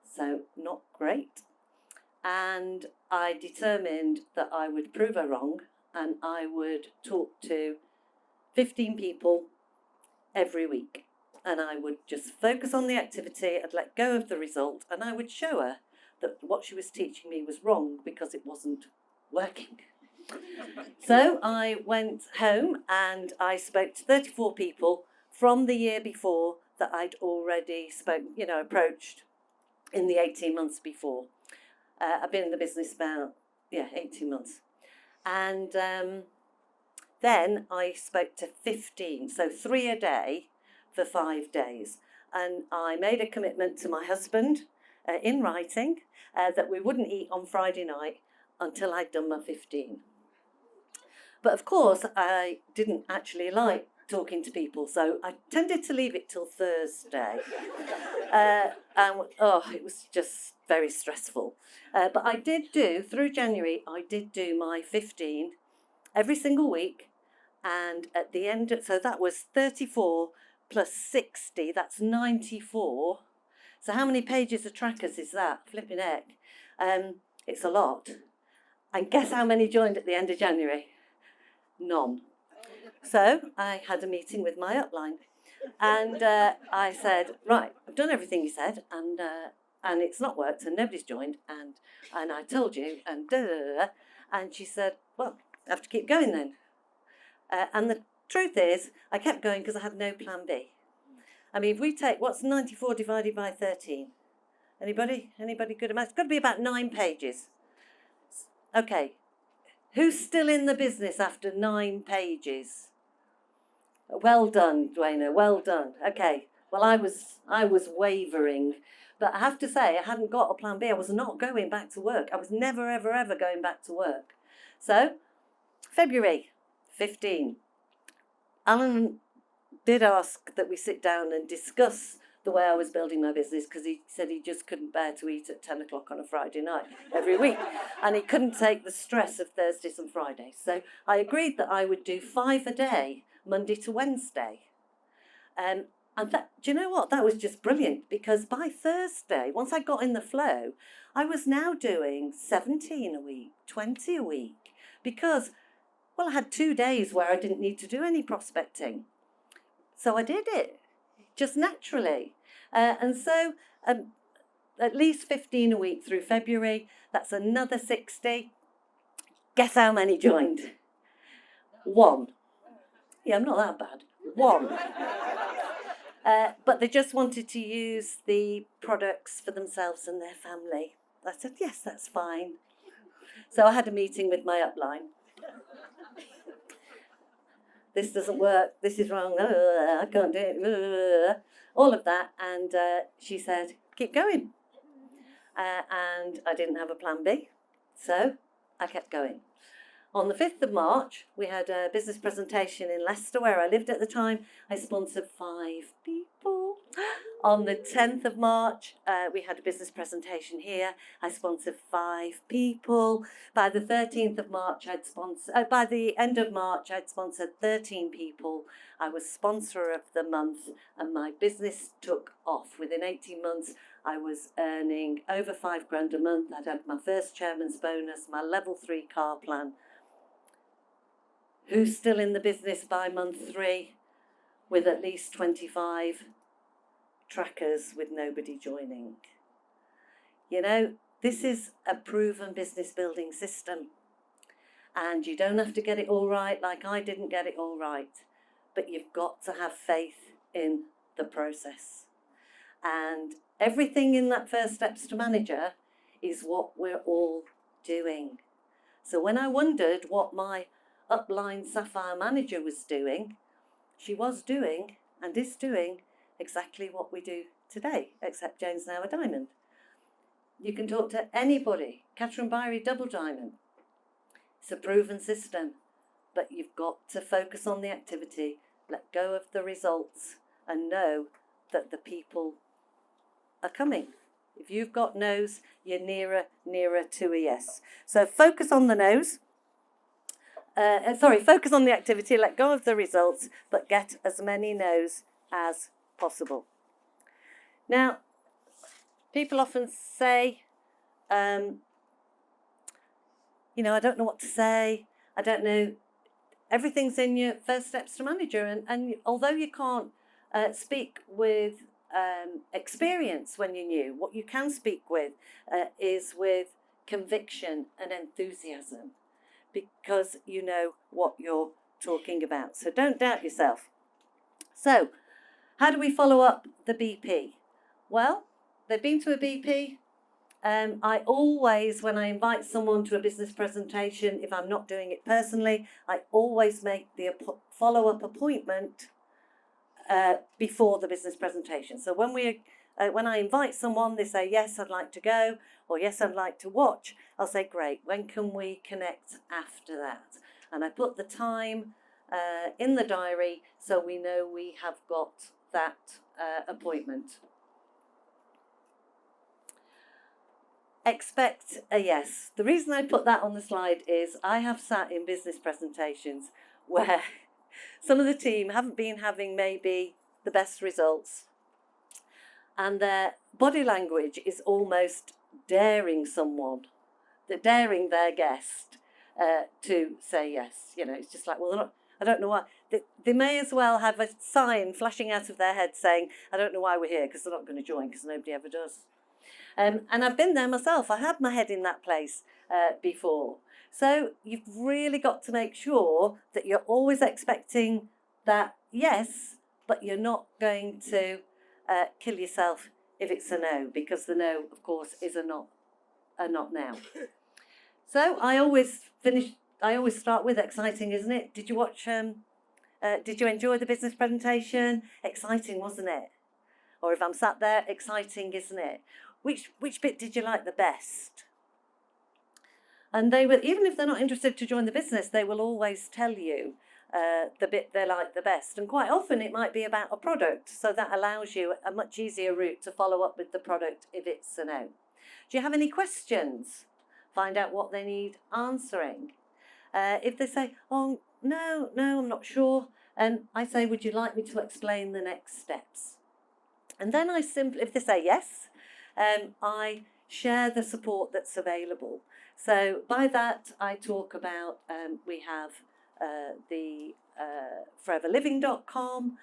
so not great. And I determined that I would prove her wrong, and I would talk to 15 people every week. And I would just focus on the activity, I'd let go of the result, and I would show her that what she was teaching me was wrong because it wasn't working. So I went home and I spoke to 34 people from the year before that I'd already approached in the 18 months before. I've been in the business about, 18 months. And then I spoke to 15, so 3 a day for 5 days. And I made a commitment to my husband in writing that we wouldn't eat on Friday night until I'd done my 15. But of course, I didn't actually like talking to people, so I tended to leave it till Thursday. It was just very stressful. But I did through January, I did do my 15 every single week. And at the end, so that was 34 plus 60, that's 94. So how many pages of trackers is that? Flipping heck. It's a lot. And guess how many joined at the end of January? None. So I had a meeting with my upline, and I said, right, I've done everything you said, and it's not worked, and nobody's joined, and I told you, and and she said, well, I have to keep going then. And the truth is, I kept going because I had no plan B. I mean, if we take, what's 94 divided by 13? Anybody good at maths? It's got to be about 9 pages. Okay. Who's still in the business after 9 pages? Well done, Dwayna, well done. Okay, well, I was wavering, but I have to say, I hadn't got a plan B. I was not going back to work. I was never, ever, ever going back to work. So, February 15. Alan did ask that we sit down and discuss the way I was building my business, because he said he just couldn't bear to eat at 10 o'clock on a Friday night every week. And he couldn't take the stress of Thursdays and Fridays. So I agreed that I would do 5 a day, Monday to Wednesday. And that, do you know what? That was just brilliant, because by Thursday, once I got in the flow, I was now doing 17 a week, 20 a week, because, well, I had 2 days where I didn't need to do any prospecting. So I did it, just naturally. And so at least 15 a week through February, that's another 60. Guess how many joined? 1. Yeah, I'm not that bad. 1. But they just wanted to use the products for themselves and their family. I said, yes, that's fine. So I had a meeting with my upline. This doesn't work, this is wrong, I can't do it, all of that. And she said, keep going. And I didn't have a plan B, so I kept going. On the 5th of March, we had a business presentation in Leicester, where I lived at the time. I sponsored 5 people. On the 10th of March, we had a business presentation here. I sponsored 5 people. By the 13th of March, by the end of March, I'd sponsored 13 people. I was sponsor of the month, and my business took off. Within 18 months, I was earning over £5,000 a month. I'd had my first chairman's bonus, my level 3 car plan. Who's still in the business by month 3 with at least 25 trackers with nobody joining? You know, this is a proven business building system, and you don't have to get it all right, like I didn't get it all right, but you've got to have faith in the process. And everything in that First Steps to Manager is what we're all doing. So when I wondered what my upline Sapphire manager was doing, she was doing and is doing exactly what we do today, except Jane's now a diamond. You can talk to anybody. Catherine Byrie, double diamond. It's a proven system, but you've got to focus on the activity, let go of the results, and know that the people are coming. If you've got no's, you're nearer to a yes. So focus on the no's. Focus on the activity, let go of the results, but get as many no's as possible. Now, people often say, I don't know what to say. I don't know. Everything's in your First Steps to Manager. And although you can't speak with experience when you're new, what you can speak with is with conviction and enthusiasm, because you know what you're talking about. So don't doubt yourself. So how do we follow up the BP? Well, they've been to a BP. I always, when I invite someone to a business presentation, if I'm not doing it personally, I always make the follow-up appointment before the business presentation. So when I invite someone, they say, yes, I'd like to go, or yes, I'd like to watch. I'll say, great, when can we connect after that? And I put the time in the diary so we know we have got that appointment. Expect a yes. The reason I put that on the slide is I have sat in business presentations where some of the team haven't been having maybe the best results, and their body language is almost daring daring their guest to say yes. It's just like, well, they're not, I don't know why. They may as well have a sign flashing out of their head saying, I don't know why we're here, because they're not going to join, because nobody ever does. And I've been there myself. I had my head in that place before. So you've really got to make sure that you're always expecting that yes, but you're not going to kill yourself if it's a no, because the no, of course, is a not now. So I always start with exciting, isn't it? Did you watch? Did you enjoy the business presentation? Exciting, wasn't it? Or if I'm sat there, exciting, isn't it? Which bit did you like the best? And they will, even if they're not interested to join the business, they will always tell you the bit they like the best. And quite often it might be about a product, so that allows you a much easier route to follow up with the product if it's a no. Do you have any questions? Find out what they need answering. If they say, oh, no, I'm not sure, and I say, would you like me to explain the next steps? And then if they say yes, I share the support that's available. So by that, I talk about, we have the foreverliving.com.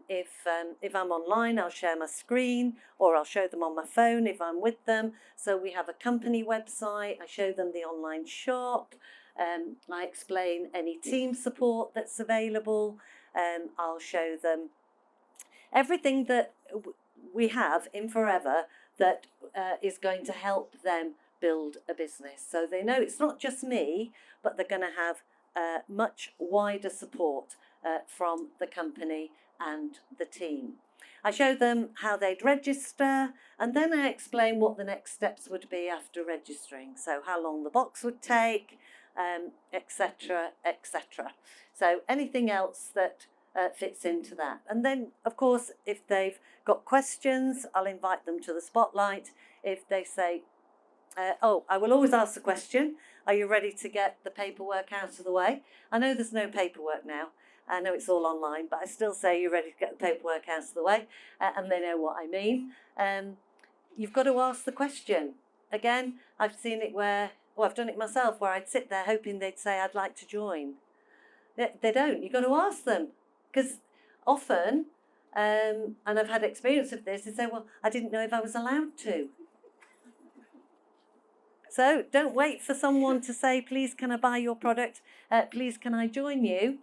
If I'm online, I'll share my screen, or I'll show them on my phone if I'm with them. So we have a company website. I show them the online shop. I explain any team support that's available. I'll show them everything that we have in Forever that is going to help them build a business. So they know it's not just me, but they're going to have much wider support from the company and the team. I show them how they'd register, and then I explain what the next steps would be after registering. So how long the box would take, etc., etc. So anything else that fits into that. And then, of course, if they've got questions, I'll invite them to the spotlight. If they say, I will always ask the question, are you ready to get the paperwork out of the way? I know there's no paperwork now. I know it's all online, but I still say you're ready to get the paperwork out of the way, and they know what I mean. You've got to ask the question. Again, I've seen it I've done it myself, where I'd sit there hoping they'd say, I'd like to join. They don't. You've got to ask them, because often, and I've had experience of this, they say, well, I didn't know if I was allowed to. So don't wait for someone to say, please, can I buy your product? Please, can I join you?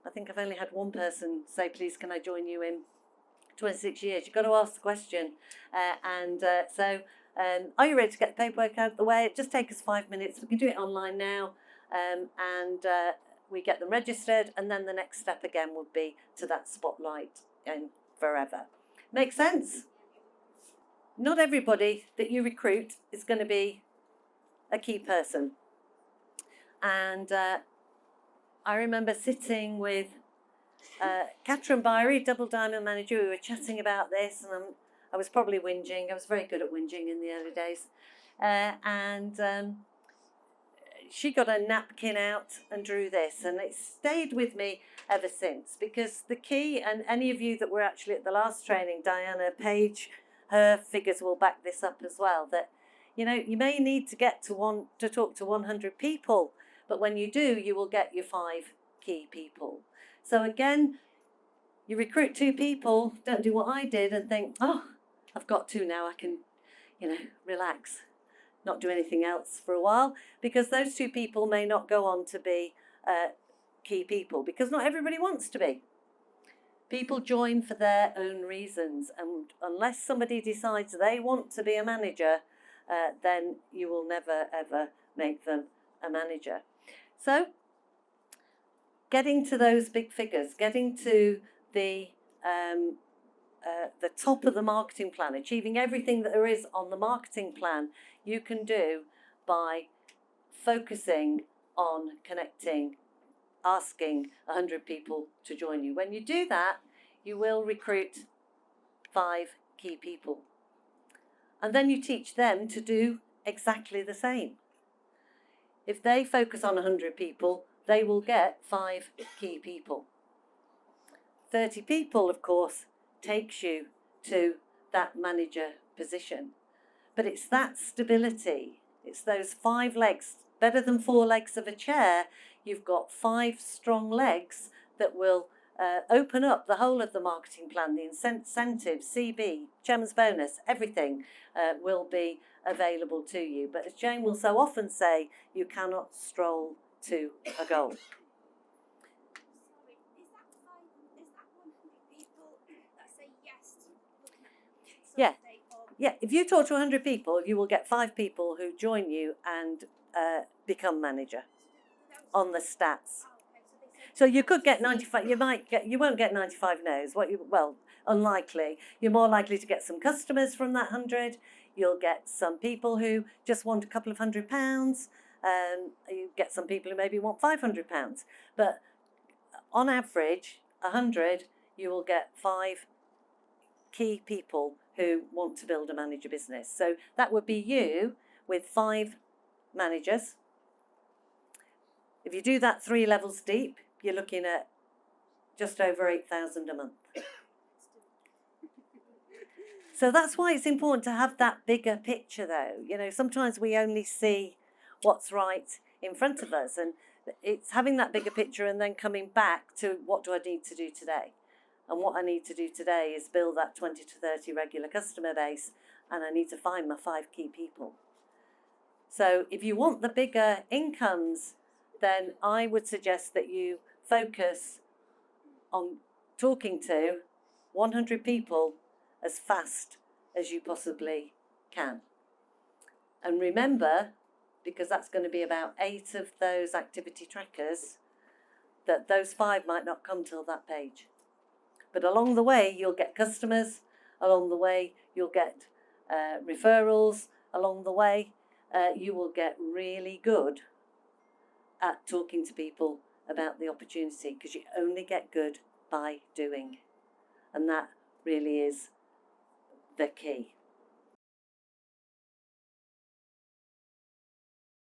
I think I've only had one person say, please, can I join you in 26 years. You've got to ask the question. Are you ready to get the paperwork out of the way? It just takes us 5 minutes. We can do it online now. We get them registered. And then the next step again would be to that spotlight and forever. Make sense? Not everybody that you recruit is going to be a key person. And I remember sitting with Catherine Byrie, Double Diamond Manager. We were chatting about this, and I was probably whinging. I was very good at whinging in the early days. She got a napkin out and drew this, and it stayed with me ever since, because the key, and any of you that were actually at the last training, Diana Page, her figures will back this up as well, that you may need to get to talk to 100 people, but when you do, you will get your 5 key people. So again, you recruit 2 people, don't do what I did and think, oh, I've got 2 now, I can, relax, not do anything else for a while, because those 2 people may not go on to be key people, because not everybody wants to be. People join for their own reasons, and unless somebody decides they want to be a manager, then you will never, ever make them a manager. So, getting to those big figures, getting to the top of the marketing plan, achieving everything that there is on the marketing plan, you can do by focusing on connecting, asking 100 people to join you. When you do that, you will recruit 5 key people. And then you teach them to do exactly the same. If they focus on 100 people, they will get 5 key people. 30 people, of course, takes you to that manager position. But it's that stability. It's those 5 legs, better than 4 legs of a chair. You've got 5 strong legs that will open up the whole of the marketing plan, the incentives, CB, chairman's bonus, everything will be available to you. But as Jane will so often say, you cannot stroll to a goal. Sorry, is that 100 people that say yes to looking at Yeah. Yeah, if you talk to 100 people, you will get 5 people who join you and become manager on the stats. So you could get 95. You won't get 95 no's. Unlikely. You're more likely to get some customers from that 100. You'll get some people who just want a couple of £100. You get some people who maybe want £500. But on average, 100, you will get 5 key people who want to build a manager business. So that would be you with 5 managers. If you do that 3 levels deep, you're looking at just over 8,000 a month. So that's why it's important to have that bigger picture, though. Sometimes we only see what's right in front of us, and it's having that bigger picture and then coming back to, what do I need to do today? And what I need to do today is build that 20 to 30 regular customer base, and I need to find my 5 key people. So if you want the bigger incomes, then I would suggest that you focus on talking to 100 people as fast as you possibly can. And remember, because that's going to be about 8 of those activity trackers, that those 5 might not come till that page. But along the way, you'll get customers. Along the way, you'll get referrals. Along the way, you will get really good at talking to people about the opportunity, because you only get good by doing. And that really is the key.